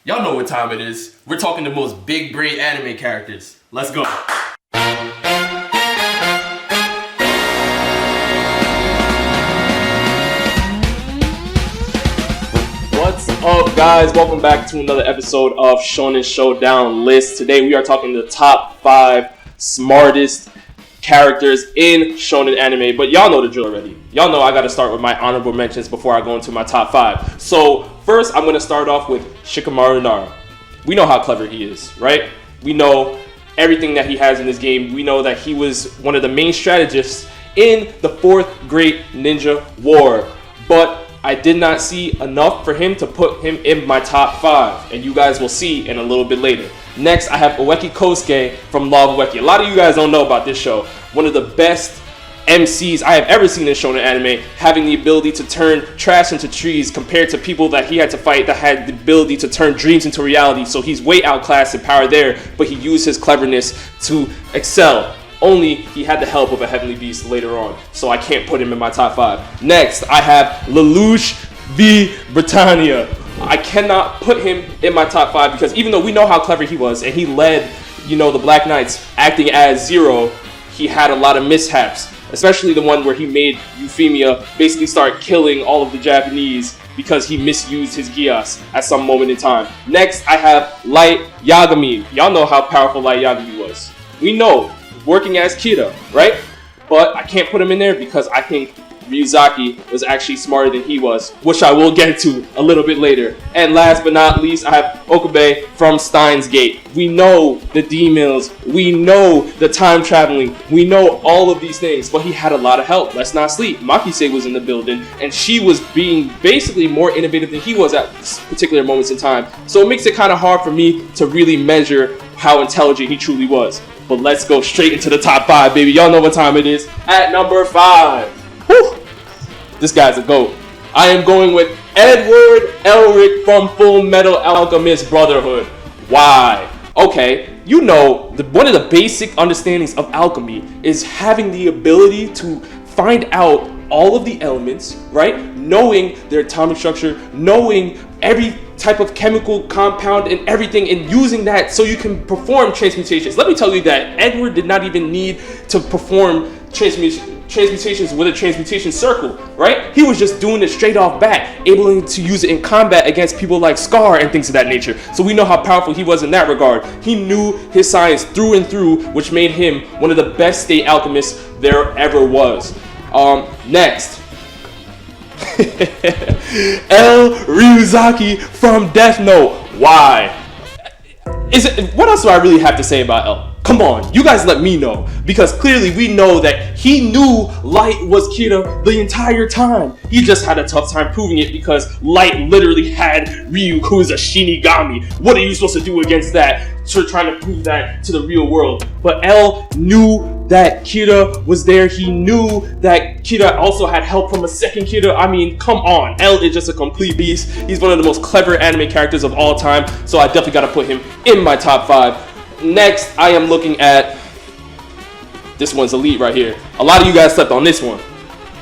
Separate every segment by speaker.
Speaker 1: Y'all know what time it is. We're talking the most big brain anime characters. Let's go. What's up, guys? Welcome back to another episode of Shonen Showdown list. Today we are talking the top 5 smartest characters in shonen anime, but y'all know the drill already. Y'all know I gotta start with my honorable mentions before I go into my top 5. So first, I'm gonna start off with Shikamaru Nara. We know how clever he is, right? We know everything that he has in this game. We know that he was one of the main strategists in the 4th Great Ninja War, but I did not see enough for him to put him in my top 5, and you guys will see in a little bit later. Next, I have Ueki Kosuke from Law of Ueki. A lot of you guys don't know about this show. One of the best MCs I have ever seen in shonen anime, having the ability to turn trash into trees compared to people that he had to fight that had the ability to turn dreams into reality. So he's way outclassed in power there, but he used his cleverness to excel. Only he had the help of a heavenly beast later on, so I can't put him in my top 5. Next, I have Lelouch v. Britannia. I cannot put him in my top 5 because even though we know how clever he was and he led, the Black Knights acting as Zero, he had a lot of mishaps, especially the one where he made Euphemia basically start killing all of the Japanese because he misused his Gias at some moment in time. Next, I have Light Yagami. Y'all know how powerful Light Yagami was. We know, working as Kira, right? But I can't put him in there because I think Ryuzaki was actually smarter than he was, which I will get to a little bit later. And last but not least, I have Okabe from Steins Gate. We know the D-mills, we know the time traveling, we know all of these things, but he had a lot of help. Let's not sleep. Makise was in the building, and she was being basically more innovative than he was at particular moments in time. So it makes it kind of hard for me to really measure how intelligent he truly was. But let's go straight into the top 5, baby. Y'all know what time it is. At number 5. Whew. This guy's a GOAT. I am going with Edward Elric from Full Metal Alchemist Brotherhood. Why? Okay, one of the basic understandings of alchemy is having the ability to find out all of the elements, right? Knowing their atomic structure, knowing every type of chemical compound and everything, and using that so you can perform transmutations. Let me tell you that Edward did not even need to perform transmutations with a transmutation circle, right? He was just doing it straight off bat, able to use it in combat against people like Scar and things of that nature. So we know how powerful he was in that regard. He knew his science through and through, which made him one of the best state alchemists there ever was. Next. L. Ryuzaki from Death Note. Why? What else do I really have to say about L? Come on, you guys let me know, because clearly we know that he knew Light was Kira the entire time. He just had a tough time proving it because Light literally had Ryu, who is a Shinigami. What are you supposed to do against that? Trying to prove that to the real world. But L knew that Kira was there. He knew that Kira also had help from a second Kira. I mean, come on. L is just a complete beast. He's one of the most clever anime characters of all time, so I definitely got to put him in my top 5. Next, I am looking at, this one's elite right here. A lot of you guys slept on this one.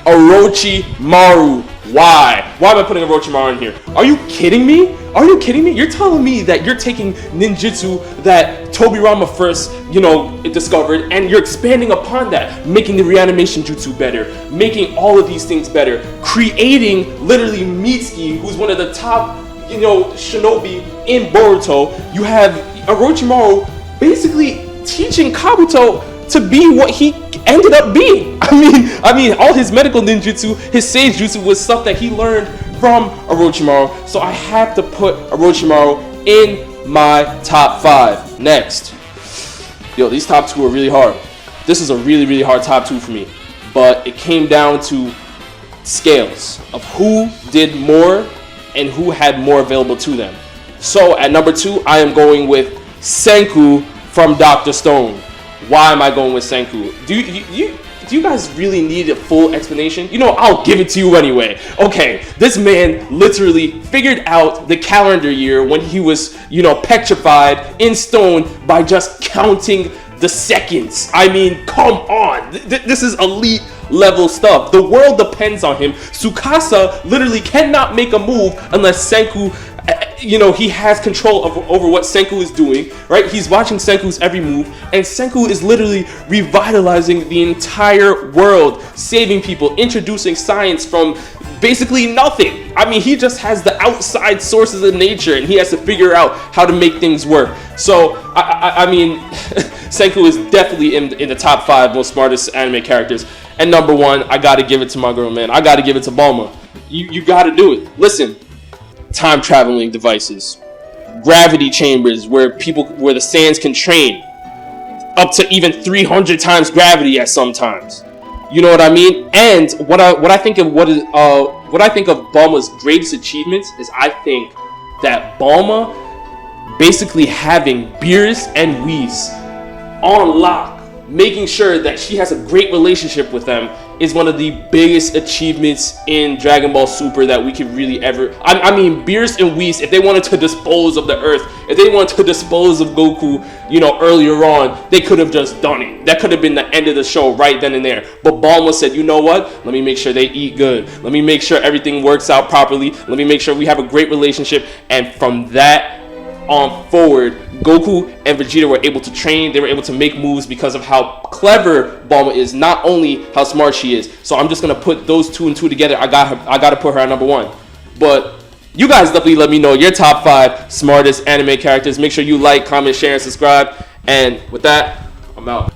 Speaker 1: Orochimaru. Why? Why am I putting Orochimaru in here? Are you kidding me? Are you kidding me? You're telling me that you're taking ninjutsu that Tobirama first, discovered, and you're expanding upon that, making the reanimation jutsu better, making all of these things better, creating literally Mitsuki, who's one of the top, shinobi in Boruto. You have Orochimaru basically teaching Kabuto to be what he ended up being. I mean, all his medical ninjutsu, his sage jutsu was stuff that he learned from Orochimaru. So I have to put Orochimaru in my top 5. Next. These top 2 are really hard. This is a really, really hard top 2 for me. But it came down to scales of who did more and who had more available to them. So at number 2, I am going with Senku from Dr. Stone. Why am I going with Senku? Do you guys really need a full explanation? I'll give it to you anyway. Okay, this man literally figured out the calendar year when he was, petrified in stone by just counting the seconds. I mean, come on. This is elite level stuff. The world depends on him. Tsukasa literally cannot make a move unless Senku you know, he has control over what Senku is doing, right? He's watching Senku's every move, and Senku is literally revitalizing the entire world, saving people, introducing science from basically nothing. I mean, he just has the outside sources of nature, and he has to figure out how to make things work. So, I mean, Senku is definitely in the top 5 most smartest anime characters. And number 1, I gotta give it to my girl, man. I gotta give it to Bulma. You gotta do it. Listen, time traveling devices, gravity chambers where the sands can train, up to even 300 times gravity at some times. You know what I mean? And what I think of Bulma's greatest achievements is, I think that Bulma basically having Beerus and Whis on lock, making sure that she has a great relationship with them, is one of the biggest achievements in Dragon Ball Super that we could really ever. I mean, Beerus and Whis, if they wanted to dispose of the Earth, if they wanted to dispose of Goku, you know, earlier on, they could have just done it. That could have been the end of the show right then and there. But Bulma said, you know what? Let me make sure they eat good. Let me make sure everything works out properly. Let me make sure we have a great relationship. And from that on forward, Goku and Vegeta were able to train. They were able to make moves because of how clever Bulma is, not only how smart she is. So I'm just gonna put those 2 and 2 together. I gotta put her at number 1. But you guys definitely let me know your top 5 smartest anime characters. Make sure you like, comment, share, and subscribe. And with that, I'm out.